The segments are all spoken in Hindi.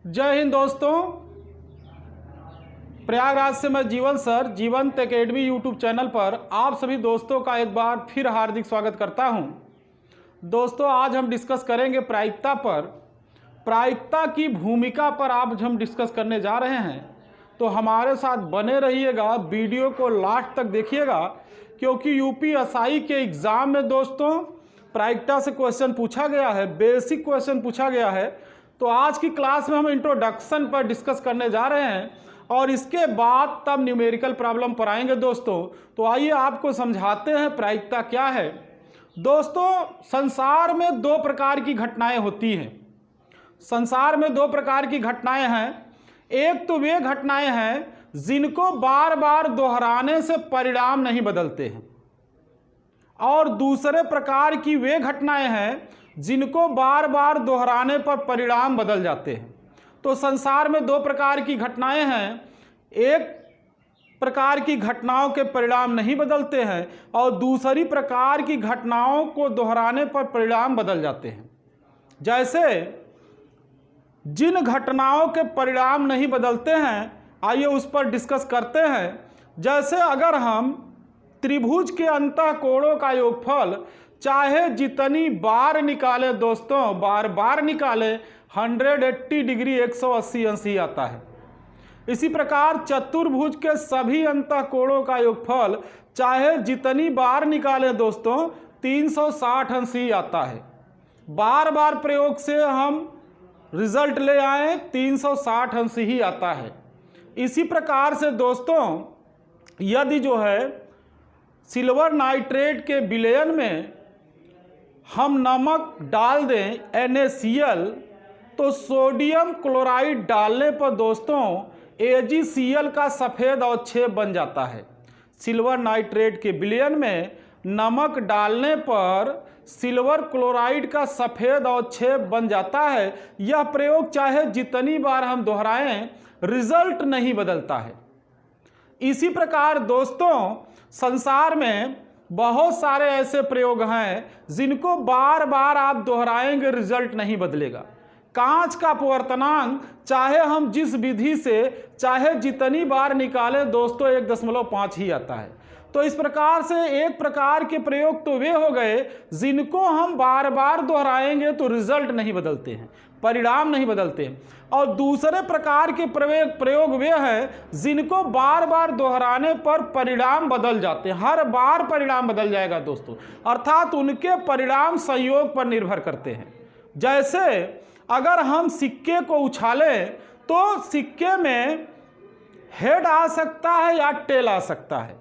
जय हिंद दोस्तों। प्रयागराज से मैं जीवन सर जीवंत एकेडमी यूट्यूब चैनल पर आप सभी दोस्तों का एक बार फिर हार्दिक स्वागत करता हूं। दोस्तों, आज हम डिस्कस करेंगे प्रायिकता पर। प्रायिकता की भूमिका पर आज हम डिस्कस करने जा रहे हैं, तो हमारे साथ बने रहिएगा, वीडियो को लास्ट तक देखिएगा, क्योंकि यूपीएससी के एग्ज़ाम में दोस्तों प्रायिकता से क्वेश्चन पूछा गया है, बेसिक क्वेश्चन पूछा गया है। तो आज की क्लास में हम इंट्रोडक्शन पर डिस्कस करने जा रहे हैं और इसके बाद तब न्यूमेरिकल प्रॉब्लम पर आएंगे दोस्तों। तो आइए आपको समझाते हैं प्रायिकता क्या है। दोस्तों, संसार में दो प्रकार की घटनाएं होती हैं। संसार में दो प्रकार की घटनाएं हैं। एक तो वे घटनाएं हैं जिनको बार बार दोहराने से परिणाम नहीं बदलते हैं, और दूसरे प्रकार की वे घटनाएं हैं जिनको बार बार दोहराने पर परिणाम बदल जाते हैं। तो संसार में दो प्रकार की घटनाएं हैं। एक प्रकार की घटनाओं के परिणाम नहीं बदलते हैं और दूसरी प्रकार की घटनाओं को दोहराने पर परिणाम बदल जाते हैं। जैसे जिन घटनाओं के परिणाम नहीं बदलते हैं, आइए उस पर डिस्कस करते हैं। जैसे अगर हम त्रिभुज के अंतःकोणों का योगफल चाहे जितनी बार निकाले दोस्तों, बार बार निकाले, 180 डिग्री 180 अंश आता है। इसी प्रकार चतुर्भुज के सभी अंतःकोणों का योगफल चाहे जितनी बार निकाले दोस्तों, 360 अंश आता है। बार बार प्रयोग से हम रिजल्ट ले आए, 360 अंश ही आता है। इसी प्रकार से दोस्तों, यदि जो है सिल्वर नाइट्रेट के विलयन में हम नमक डाल दें NaCl, तो सोडियम क्लोराइड डालने पर दोस्तों AgCl का सफ़ेद अवक्षेप बन जाता है। सिल्वर नाइट्रेट के विलयन में नमक डालने पर सिल्वर क्लोराइड का सफ़ेद अवक्षेप बन जाता है। यह प्रयोग चाहे जितनी बार हम दोहराएं, रिजल्ट नहीं बदलता है। इसी प्रकार दोस्तों, संसार में बहुत सारे ऐसे प्रयोग हैं जिनको बार बार आप दोहराएंगे, रिजल्ट नहीं बदलेगा। कांच का अपवर्तनांक चाहे हम जिस विधि से चाहे जितनी बार निकालें दोस्तों, 1.5 ही आता है। तो इस प्रकार से एक प्रकार के प्रयोग तो वे हो गए जिनको हम बार बार दोहराएंगे तो रिजल्ट नहीं बदलते हैं, परिणाम नहीं बदलते हैं। और दूसरे प्रकार के प्रयोग वे हैं जिनको बार बार दोहराने पर परिणाम बदल जाते हैं। हर बार परिणाम बदल जाएगा दोस्तों, अर्थात उनके परिणाम संयोग पर निर्भर करते हैं। जैसे अगर हम सिक्के को उछालें तो सिक्के में हेड आ सकता है या टेल आ सकता है,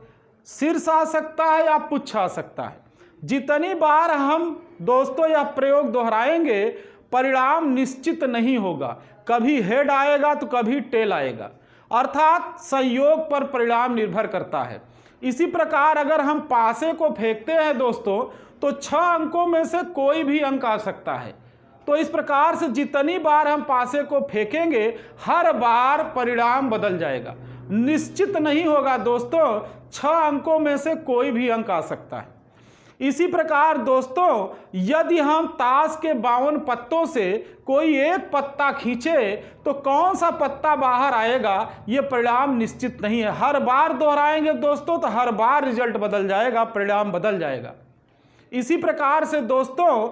शीर्ष आ सकता है या पुच्छ आ सकता है। जितनी बार हम दोस्तों यह प्रयोग दोहराएंगे, परिणाम निश्चित नहीं होगा। कभी हेड आएगा तो कभी टेल आएगा, अर्थात संयोग पर परिणाम निर्भर करता है। इसी प्रकार अगर हम पासे को फेंकते हैं दोस्तों, तो 6 अंकों में से कोई भी अंक आ सकता है। तो इस प्रकार से जितनी बार हम पासे को फेंकेंगे, हर बार परिणाम बदल जाएगा, निश्चित नहीं होगा दोस्तों। 6 अंकों में से कोई भी अंक आ सकता है। इसी प्रकार दोस्तों, यदि हम ताश के 52 पत्तों से कोई एक पत्ता खींचे तो कौन सा पत्ता बाहर आएगा, ये परिणाम निश्चित नहीं है। हर बार दोहराएंगे दोस्तों तो हर बार रिजल्ट बदल जाएगा, परिणाम बदल जाएगा। इसी प्रकार से दोस्तों,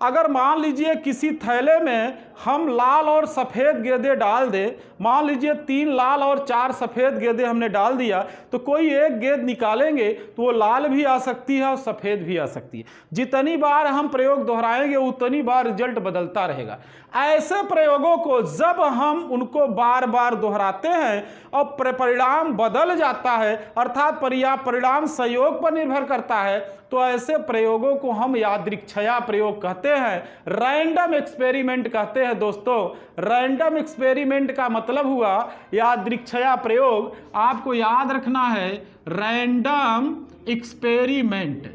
अगर मान लीजिए किसी थैले में हम लाल और सफ़ेद गेंदें डाल दें, मान लीजिए 3 लाल और 4 सफ़ेद गेंदें हमने डाल दिया, तो कोई एक गेंद निकालेंगे तो वो लाल भी आ सकती है और सफ़ेद भी आ सकती है। जितनी बार हम प्रयोग दोहराएंगे उतनी बार रिजल्ट बदलता रहेगा। ऐसे प्रयोगों को जब हम उनको बार बार दोहराते हैं और परिणाम बदल जाता है, अर्थात परिणाम संयोग पर निर्भर करता है, तो ऐसे प्रयोगों को हम यादृच्छया प्रयोग कहते हैं, रैंडम एक्सपेरिमेंट कहते हैं दोस्तों। रैंडम एक्सपेरिमेंट का मतलब हुआ यादृच्छया प्रयोग। आपको याद रखना है, रैंडम एक्सपेरिमेंट।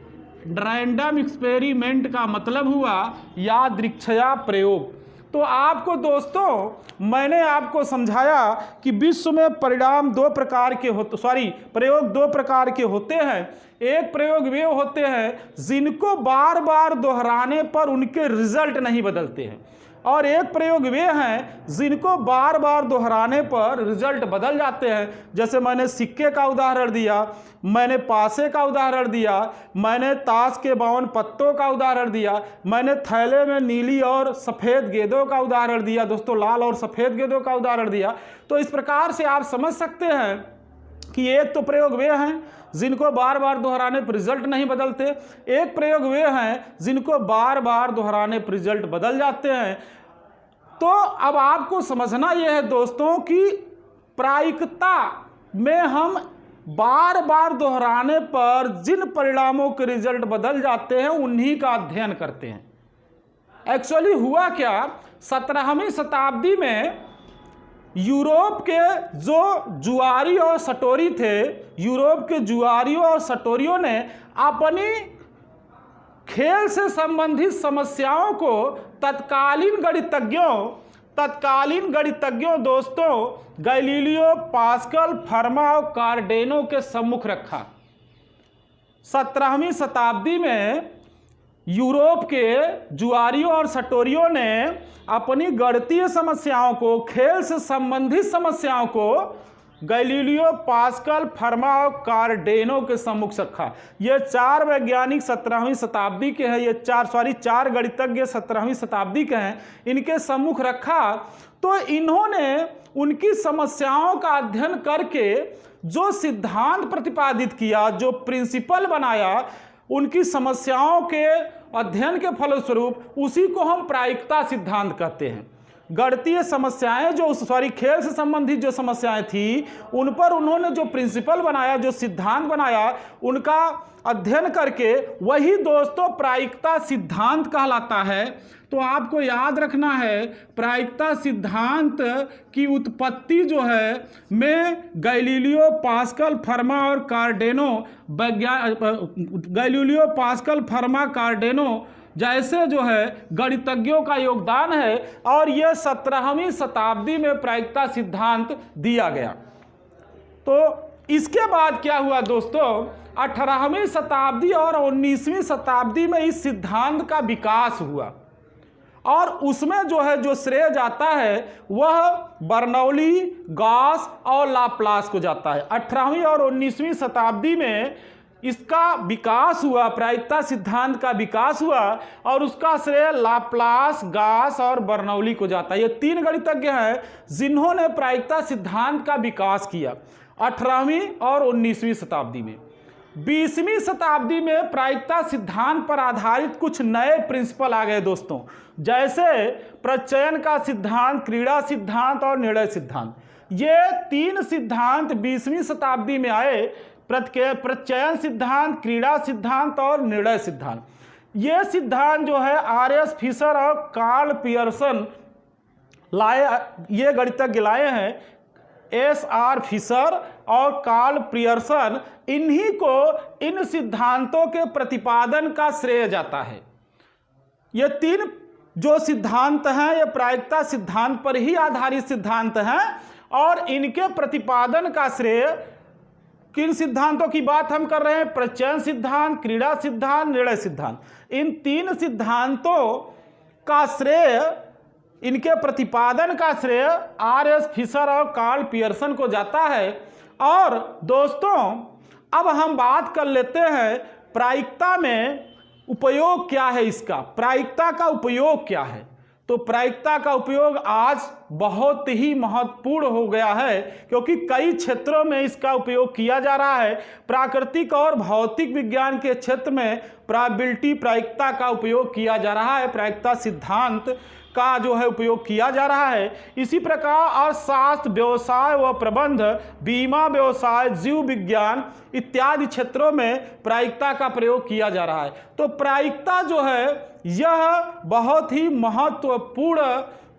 रैंडम एक्सपेरिमेंट का मतलब हुआ यादृच्छया प्रयोग। तो आपको दोस्तों मैंने आपको समझाया कि विश्व में परिणाम प्रयोग दो प्रकार के होते हैं। एक प्रयोग वे होते हैं जिनको बार बार दोहराने पर उनके रिजल्ट नहीं बदलते हैं, और एक प्रयोग वे हैं जिनको बार बार दोहराने पर रिजल्ट बदल जाते हैं। जैसे मैंने सिक्के का उदाहरण दिया, मैंने पासे का उदाहरण दिया, मैंने ताश के 52 पत्तों का उदाहरण दिया, मैंने थैले में नीली और सफ़ेद गेंदों का उदाहरण दिया दोस्तों, लाल और सफ़ेद गेंदों का उदाहरण दिया। तो इस प्रकार से आप समझ सकते हैं कि एक तो प्रयोग वे हैं जिनको बार बार दोहराने पर रिजल्ट नहीं बदलते, एक प्रयोग वे हैं जिनको बार बार दोहराने पर रिजल्ट बदल जाते हैं। तो अब आपको समझना यह है दोस्तों कि प्रायिकता में हम बार बार दोहराने पर जिन परिणामों के रिजल्ट बदल जाते हैं उन्हीं का अध्ययन करते हैं। एक्चुअली हुआ क्या, 17वीं शताब्दी में यूरोप के जो जुआरी और सटोरी थे, यूरोप के जुआरियों और सटोरियों ने अपनी खेल से संबंधित समस्याओं को तत्कालीन गणितज्ञों दोस्तों गैलीलियो, पास्कल, फर्मा और कार्डेनो के सम्मुख रखा। 17वीं शताब्दी में यूरोप के जुआरियों और सटोरियों ने अपनी गणितीय समस्याओं को, खेल से संबंधित समस्याओं को गैलीलियो, पास्कल, फर्मा और कार्डेनो के सम्मुख रखा। ये चार वैज्ञानिक 17वीं शताब्दी के हैं, चार गणितज्ञ 17वीं शताब्दी के हैं, इनके सम्मुख रखा। तो इन्होंने उनकी समस्याओं का अध्ययन करके जो सिद्धांत प्रतिपादित किया, जो प्रिंसिपल बनाया, उनकी समस्याओं के अध्ययन के फलस्वरूप उसी को हम प्रायिकता सिद्धांत कहते हैं। गणितीय समस्याएं खेल से संबंधित जो समस्याएं थी उन पर उन्होंने जो प्रिंसिपल बनाया, जो सिद्धांत बनाया, उनका अध्ययन करके वही दोस्तों प्रायिकता सिद्धांत कहलाता है। तो आपको याद रखना है प्रायिकता सिद्धांत की उत्पत्ति जो है में गैलीलियो, पास्कल, फर्मा और कार्डेनो जैसे जो है गणितज्ञों का योगदान है और यह 17वीं शताब्दी में प्रायिकता सिद्धांत दिया गया। तो इसके बाद क्या हुआ दोस्तों, 18वीं शताब्दी और 19वीं शताब्दी में इस सिद्धांत का विकास हुआ और उसमें जो श्रेय जाता है वह बर्नौली, गॉस और लाप्लास को जाता है। 18वीं और 19वीं शताब्दी में इसका विकास हुआ, प्रायिकता सिद्धांत का विकास हुआ और उसका श्रेय लाप्लास, गॉस और बर्नौली को जाता है। ये तीन गणितज्ञ हैं जिन्होंने प्रायिकता सिद्धांत का विकास किया 18वीं और 19वीं शताब्दी में। 20वीं शताब्दी में प्रायिकता सिद्धांत पर आधारित कुछ नए प्रिंसिपल आ गए दोस्तों, जैसे प्रचयन का सिद्धांत, क्रीड़ा सिद्धांत और निर्णय सिद्धांत। ये तीन सिद्धांत 20वीं शताब्दी में आए, प्रचयन सिद्धांत, क्रीड़ा सिद्धांत और निर्णय सिद्धांत। ये सिद्धांत जो है आर.एस. फिशर और कार्ल पियर्सन लाए, ये गणितज्ञ लाए हैं। एस.आर. फिशर और कार्ल पियर्सन, इन्हीं को इन सिद्धांतों के प्रतिपादन का श्रेय जाता है। ये तीन जो सिद्धांत हैं ये प्रायिकता सिद्धांत पर ही आधारित सिद्धांत हैं और इनके प्रतिपादन का श्रेय, किन सिद्धांतों की बात हम कर रहे हैं, प्रचयन सिद्धांत, क्रीड़ा सिद्धांत, निर्णय सिद्धांत। इन तीन सिद्धांतों का श्रेय, इनके प्रतिपादन का श्रेय आर.एस. फिशर और कार्ल पियर्सन को जाता है। और दोस्तों अब हम बात कर लेते हैं प्रायिकता में उपयोग क्या है, इसका प्रायिकता का उपयोग क्या है। तो प्रायिकता का उपयोग आज बहुत ही महत्वपूर्ण हो गया है क्योंकि कई क्षेत्रों में इसका उपयोग किया जा रहा है। प्राकृतिक और भौतिक विज्ञान के क्षेत्र में प्रोबेबिलिटी प्रायिकता का उपयोग किया जा रहा है, प्रायिकता सिद्धांत का जो है उपयोग किया जा रहा है। इसी प्रकार अर्थशास्त्र, व्यवसाय व प्रबंध, बीमा व्यवसाय, जीव विज्ञान इत्यादि क्षेत्रों में प्रायिकता का प्रयोग किया जा रहा है। तो प्रायिकता जो है यह बहुत ही महत्वपूर्ण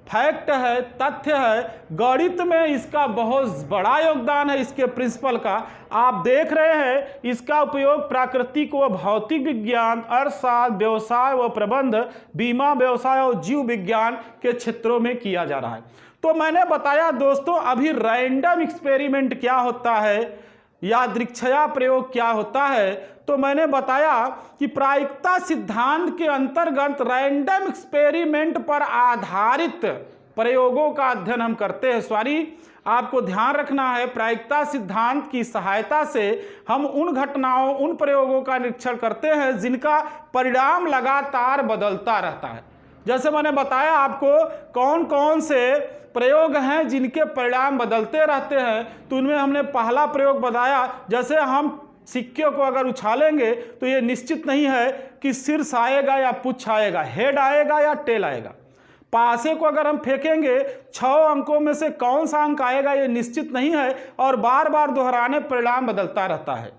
फैक्ट है, तथ्य है। गणित में इसका बहुत बड़ा योगदान है, इसके प्रिंसिपल का। आप देख रहे हैं इसका उपयोग प्राकृतिक व भौतिक विज्ञान, अर्थशास्त्र, व्यवसाय व प्रबंध, बीमा व्यवसाय और जीव विज्ञान के क्षेत्रों में किया जा रहा है। तो मैंने बताया दोस्तों अभी रैंडम एक्सपेरिमेंट क्या होता है, यादृच्छया प्रयोग क्या होता है, तो मैंने बताया कि प्रायिकता सिद्धांत के अंतर्गत रैंडम एक्सपेरिमेंट पर आधारित प्रयोगों का अध्ययन हम करते हैं। आपको ध्यान रखना है, प्रायिकता सिद्धांत की सहायता से हम उन घटनाओं, उन प्रयोगों का निरीक्षण करते हैं जिनका परिणाम लगातार बदलता रहता है। जैसे मैंने बताया आपको कौन कौन से प्रयोग हैं जिनके परिणाम बदलते रहते हैं, तो उनमें हमने पहला प्रयोग बताया, जैसे हम सिक्के को अगर उछालेंगे तो ये निश्चित नहीं है कि शीर्ष आएगा या पुच्छ आएगा, हेड आएगा या टेल आएगा। पासे को अगर हम फेंकेंगे 6 अंकों में से कौन सा अंक आएगा ये निश्चित नहीं है, और बार बार दोहराने परिणाम बदलता रहता है।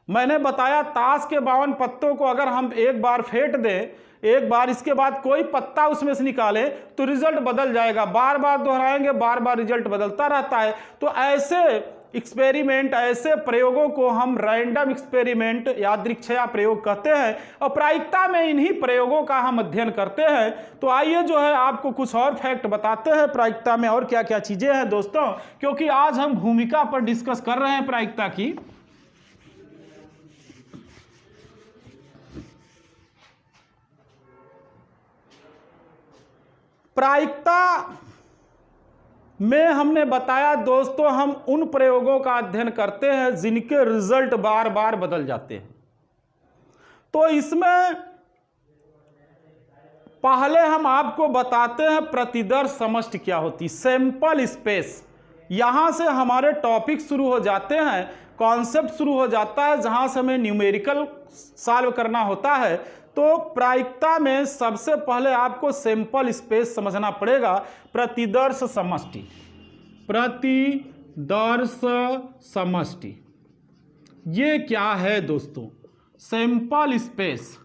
मैंने बताया ताश के 52 पत्तों को अगर हम एक बार फेंट दें, एक बार इसके बाद कोई पत्ता उसमें से निकालें तो रिजल्ट बदल जाएगा, बार बार दोहराएंगे बार बार रिजल्ट बदलता रहता है। तो ऐसे एक्सपेरिमेंट, ऐसे प्रयोगों को हम रैंडम एक्सपेरिमेंट, यादृच्छया प्रयोग कहते हैं, और प्रायिकता में इन्हीं प्रयोगों का हम अध्ययन करते हैं। तो आइए जो है आपको कुछ और फैक्ट बताते हैं प्रायिकता में और क्या क्या चीजें हैं दोस्तों, क्योंकि आज हम भूमिका पर डिस्कस कर रहे हैं प्रायिकता की। प्रायिकता में हमने बताया दोस्तों, हम उन प्रयोगों का अध्ययन करते हैं जिनके रिजल्ट बार बार बदल जाते हैं। तो इसमें पहले हम आपको बताते हैं प्रतिदर्श समष्टि क्या होती, सैंपल स्पेस। यहां से हमारे टॉपिक शुरू हो जाते हैं, कॉन्सेप्ट शुरू हो जाता है, जहां से हमें न्यूमेरिकल सॉल्व करना होता है। तो प्रायिकता में सबसे पहले आपको सैंपल स्पेस समझना पड़ेगा। प्रतिदर्श समष्टि, प्रतिदर्श समष्टि ये क्या है दोस्तों? सैंपल स्पेस,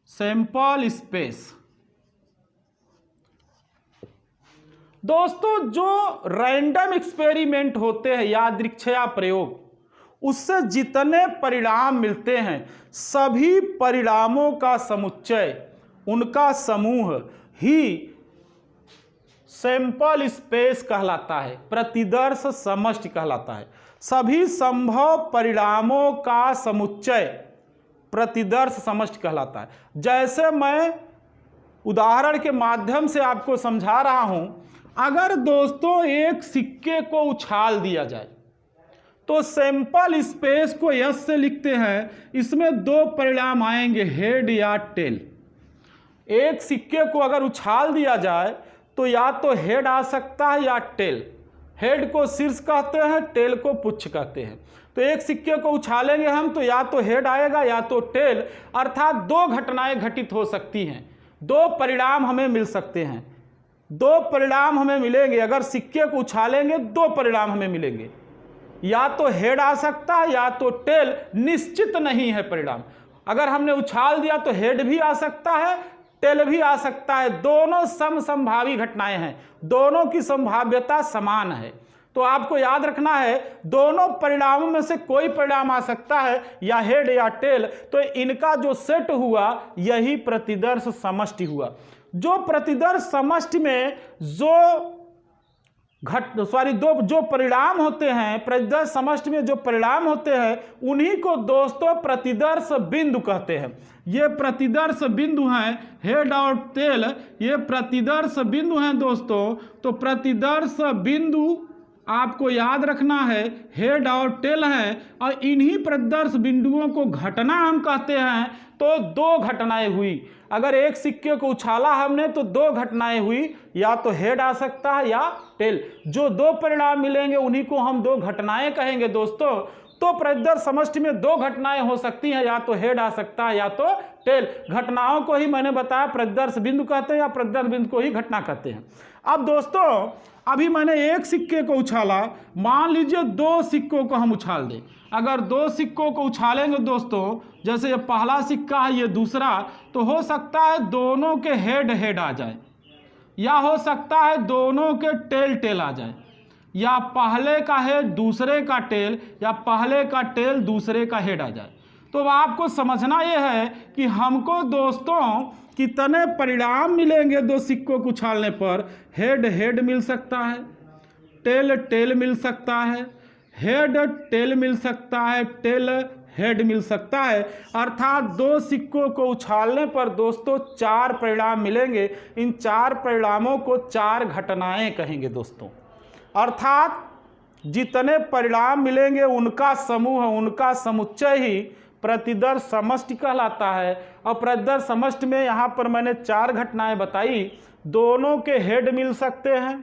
सैंपल स्पेस दोस्तों जो रैंडम एक्सपेरिमेंट होते हैं, यादृच्छया प्रयोग, उससे जितने परिणाम मिलते हैं सभी परिणामों का समुच्चय, उनका समूह ही सैंपल स्पेस कहलाता है, प्रतिदर्श समष्टि कहलाता है। सभी संभव परिणामों का समुच्चय प्रतिदर्श समष्टि कहलाता है। जैसे मैं उदाहरण के माध्यम से आपको समझा रहा हूं, अगर दोस्तों एक सिक्के को उछाल दिया जाए तो सैंपल स्पेस को यस से लिखते हैं, इसमें 2 परिणाम आएंगे, हेड या टेल। एक सिक्के को अगर उछाल दिया जाए तो या तो हेड आ सकता है या टेल। हेड को शीर्ष कहते हैं, टेल को पुच्छ कहते हैं। तो एक सिक्के को उछालेंगे हम तो या तो हेड आएगा या तो टेल, अर्थात 2 घटनाएं घटित हो सकती हैं, 2 परिणाम हमें मिल सकते हैं, 2 परिणाम हमें मिलेंगे। अगर सिक्के को उछालेंगे 2 परिणाम हमें मिलेंगे, या तो हेड आ सकता है या तो टेल, निश्चित नहीं है परिणाम। अगर हमने उछाल दिया तो हेड भी आ सकता है, टेल भी आ सकता है, दोनों समसंभावी घटनाएं हैं, दोनों की संभाव्यता समान है। तो आपको याद रखना है दोनों परिणामों में से कोई परिणाम आ सकता है, या हेड या टेल। तो इनका जो सेट हुआ यही प्रतिदर्श समष्टि हुआ। जो प्रतिदर्श समष्टि में जो परिणाम होते हैं, प्रतिदर्श समष्टि में जो परिणाम होते हैं उन्हीं को दोस्तों प्रतिदर्श बिंदु कहते हैं। ये प्रतिदर्श बिंदु हैं, हेड और टेल, ये प्रतिदर्श बिंदु हैं दोस्तों। तो प्रतिदर्श बिंदु आपको याद रखना है हेड और टेल हैं, और इन्हीं प्रतिदर्श बिंदुओं को घटना हम कहते हैं। तो 2 घटनाएं हुई, अगर एक सिक्के को उछाला हमने तो 2 घटनाएं हुई, या तो हेड आ सकता है या टेल। जो 2 परिणाम मिलेंगे उन्हीं को हम 2 घटनाएं कहेंगे दोस्तों। तो प्रतिदर्श समष्टि में 2 घटनाएं हो सकती हैं, या तो हेड आ सकता है या तो टेल। घटनाओं को ही मैंने बताया प्रतिदर्श बिंदु कहते हैं, या प्रतिदर्श बिंदु को ही घटना कहते हैं। अब दोस्तों अभी मैंने एक सिक्के को उछाला, मान लीजिए 2 सिक्कों को हम उछाल दें। अगर 2 सिक्कों को उछालेंगे दोस्तों, जैसे ये पहला सिक्का है ये दूसरा, तो हो सकता है दोनों के हेड हेड आ जाए, या हो सकता है दोनों के टेल टेल आ जाए, या पहले का हेड दूसरे का टेल, या पहले का टेल दूसरे का हेड आ जाए। तो आपको समझना यह है कि हमको दोस्तों कितने परिणाम मिलेंगे 2 सिक्कों को उछालने पर। हेड हेड मिल सकता है, टेल टेल मिल सकता है, हेड टेल मिल सकता है, टेल हेड मिल सकता है। अर्थात दो सिक्कों को उछालने पर दोस्तों 4 परिणाम मिलेंगे। इन 4 परिणामों को 4 घटनाएं कहेंगे दोस्तों। अर्थात जितने परिणाम मिलेंगे उनका समूह, उनका समुच्चय ही प्रतिदर्श समष्टि कहलाता है। और प्रतिदर्श समष्टि में यहाँ पर मैंने 4 घटनाएं बताई। दोनों के हेड मिल सकते हैं,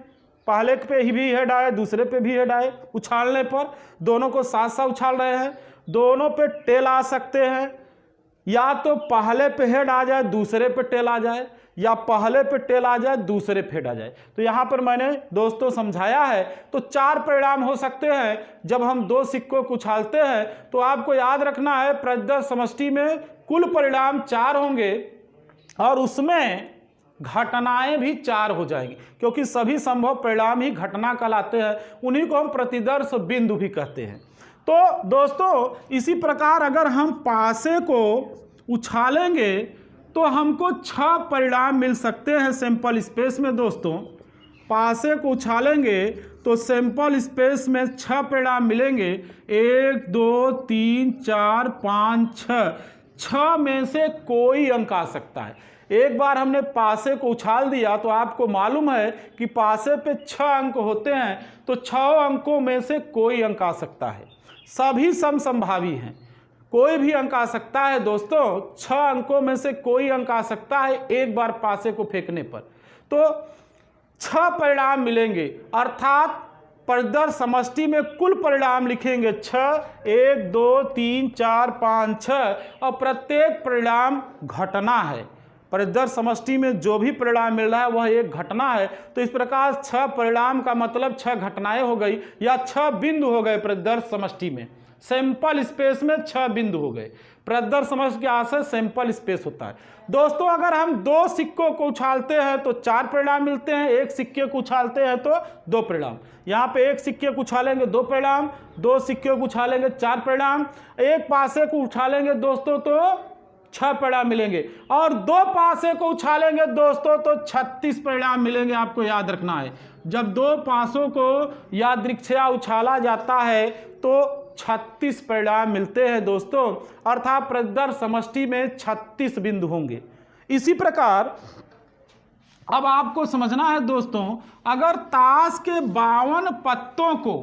पहले पे ही भी हेड आए, दूसरे पे भी हेड आए। उछालने पर दोनों को साथ साथ उछाल रहे हैं। दोनों पे टेल आ सकते हैं, या तो पहले पे हेड आ जाए दूसरे पे टेल आ जाए, या पहले पे टेल आ जाए दूसरे पे हेड आ जाए। तो यहाँ पर मैंने दोस्तों समझाया है। तो 4 परिणाम हो सकते हैं जब हम दो सिक्कों को उछालते हैं। तो आपको याद रखना है प्रतिदर्श समष्टि में कुल परिणाम 4 होंगे और उसमें घटनाएं भी 4 हो जाएंगी, क्योंकि सभी संभव परिणाम ही घटना कहलाते हैं। उन्हीं को हम प्रतिदर्श बिंदु भी कहते हैं। तो दोस्तों इसी प्रकार अगर हम पासे को उछालेंगे तो हमको 6 परिणाम मिल सकते हैं सैंपल स्पेस में। दोस्तों पासे को उछालेंगे तो सैंपल स्पेस में 6 परिणाम मिलेंगे। 1 2 3 4 5 6। 6 में से कोई अंक आ सकता है। एक बार हमने पासे को उछाल दिया तो आपको मालूम है कि पासे पे 6 अंक होते हैं। तो 6 अंकों में से कोई अंक आ सकता है। सभी समसंभावी हैं, कोई भी अंक आ सकता है दोस्तों। 6 अंकों में से कोई अंक आ सकता है एक बार पासे को फेंकने पर। तो 6 परिणाम मिलेंगे। अर्थात प्रतिदर्श समष्टि में कुल परिणाम लिखेंगे 6, 1 2 3 4 5 6, और प्रत्येक परिणाम घटना है। प्रतिदर्श समष्टि में जो भी परिणाम मिल रहा है वह एक घटना है। तो इस प्रकार 6 परिणाम का मतलब 6 घटनाएं हो गई, या 6 बिंदु हो गए प्रतिदर्श समष्टि में। सैंपल स्पेस में 6 बिंदु हो गए। प्रतिदर्श समष्टि के आशय सैंपल स्पेस होता है। दोस्तों अगर हम 2 सिक्कों को उछालते हैं तो 4 परिणाम मिलते हैं, 1 सिक्के को उछालते हैं तो 2 परिणाम। यहाँ पे 1 सिक्के को उछालेंगे 2 परिणाम, 2 सिक्के को उछालेंगे 4 परिणाम, 1 पासे को उछालेंगे दोस्तों तो 6 परिणाम मिलेंगे, और 2 पासे को उछालेंगे दोस्तों तो 36 परिणाम मिलेंगे। आपको याद रखना है, जब 2 पासों को यादृच्छया उछाला जाता है तो 36 परिणाम मिलते हैं दोस्तों। अर्थात प्रतिदर्श समष्टि में 36 बिंदु होंगे। इसी प्रकार अब आपको समझना है दोस्तों, अगर ताश के 52 पत्तों को,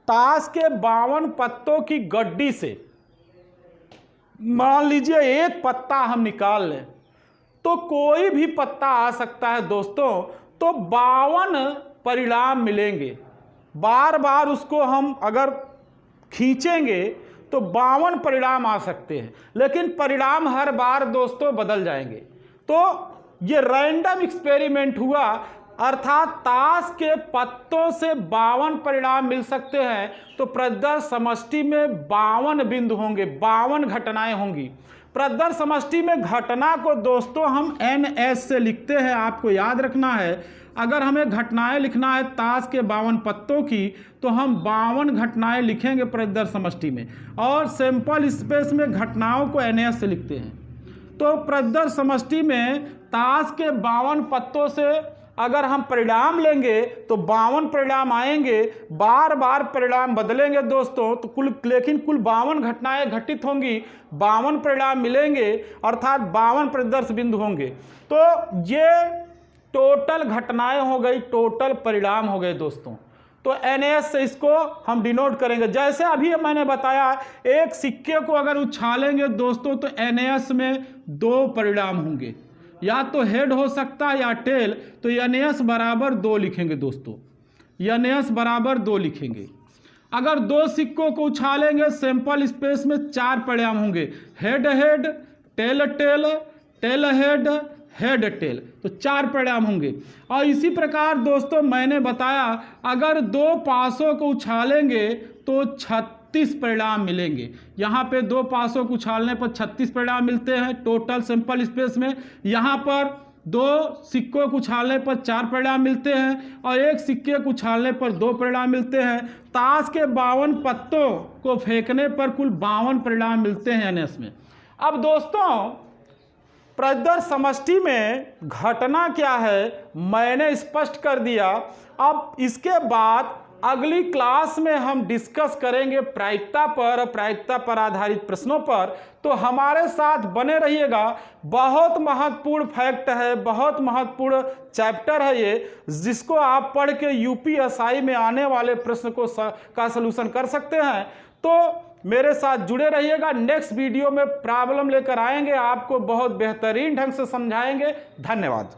ताश के 52 पत्तों की गड्डी से मान लीजिए 1 पत्ता हम निकाल लें तो कोई भी पत्ता आ सकता है दोस्तों। तो 52 परिणाम मिलेंगे। बार बार उसको हम अगर खींचेंगे तो 52 परिणाम आ सकते हैं, लेकिन परिणाम हर बार दोस्तों बदल जाएंगे। तो ये रैंडम एक्सपेरिमेंट हुआ। अर्थात ताश के पत्तों से 52 परिणाम मिल सकते हैं। तो प्रतिदर्श समष्टि में 52 बिंदु होंगे, 52 घटनाएं होंगी। प्रतिदर्श समष्टि में घटना को दोस्तों हम NS से लिखते हैं। आपको याद रखना है, अगर हमें घटनाएं लिखना है ताश के 52 पत्तों की तो हम 52 घटनाएं लिखेंगे प्रतिदर्श समष्टि में, और सैंपल स्पेस में घटनाओं को NS से लिखते हैं। तो प्रतिदर्श समष्टि में ताश के 52 पत्तों से अगर हम परिणाम लेंगे तो 52 परिणाम आएंगे। बार बार परिणाम बदलेंगे दोस्तों, तो लेकिन कुल 52 घटनाएं घटित होंगी, 52 परिणाम मिलेंगे, अर्थात 52 प्रतिदर्श बिंदु होंगे। तो ये टोटल घटनाएं हो गई, टोटल परिणाम हो गए दोस्तों। तो NS से इसको हम डिनोट करेंगे। जैसे अभी मैंने बताया, एक सिक्के को अगर उछालेंगे दोस्तों तो NS में 2 परिणाम होंगे, या तो हेड हो सकता है या टेल। तो NS बराबर 2 लिखेंगे दोस्तों, NS बराबर 2 लिखेंगे। अगर 2 सिक्कों को उछालेंगे सैंपल स्पेस में 4 परिणाम होंगे, head head, tail tail, tail head, head tail, तो 4 परिणाम होंगे। और इसी प्रकार दोस्तों मैंने बताया, अगर 2 पासों को उछालेंगे तो 36 परिणाम मिलेंगे। यहाँ पे 2 पासों को उछालने पर 36 परिणाम मिलते हैं टोटल सैंपल स्पेस में। यहाँ पर 2 सिक्कों को उछालने पर 4 परिणाम मिलते हैं, और 1 सिक्के को उछालने पर 2 परिणाम मिलते हैं। ताश के 52 पत्तों को फेंकने पर कुल 52 परिणाम मिलते हैं NS में। अब दोस्तों प्रतिदर्श समष्टि में घटना क्या है मैंने स्पष्ट कर दिया। अब इसके बाद अगली क्लास में हम डिस्कस करेंगे प्रायिकता पर आधारित प्रश्नों पर। तो हमारे साथ बने रहिएगा। बहुत महत्वपूर्ण फैक्ट है, बहुत महत्वपूर्ण चैप्टर है ये, जिसको आप पढ़ के यूपीएसआई में आने वाले प्रश्न का सलूशन कर सकते हैं। तो मेरे साथ जुड़े रहिएगा। नेक्स्ट वीडियो में प्रॉब्लम लेकर आएंगे, आपको बहुत बेहतरीन ढंग से समझाएंगे। धन्यवाद।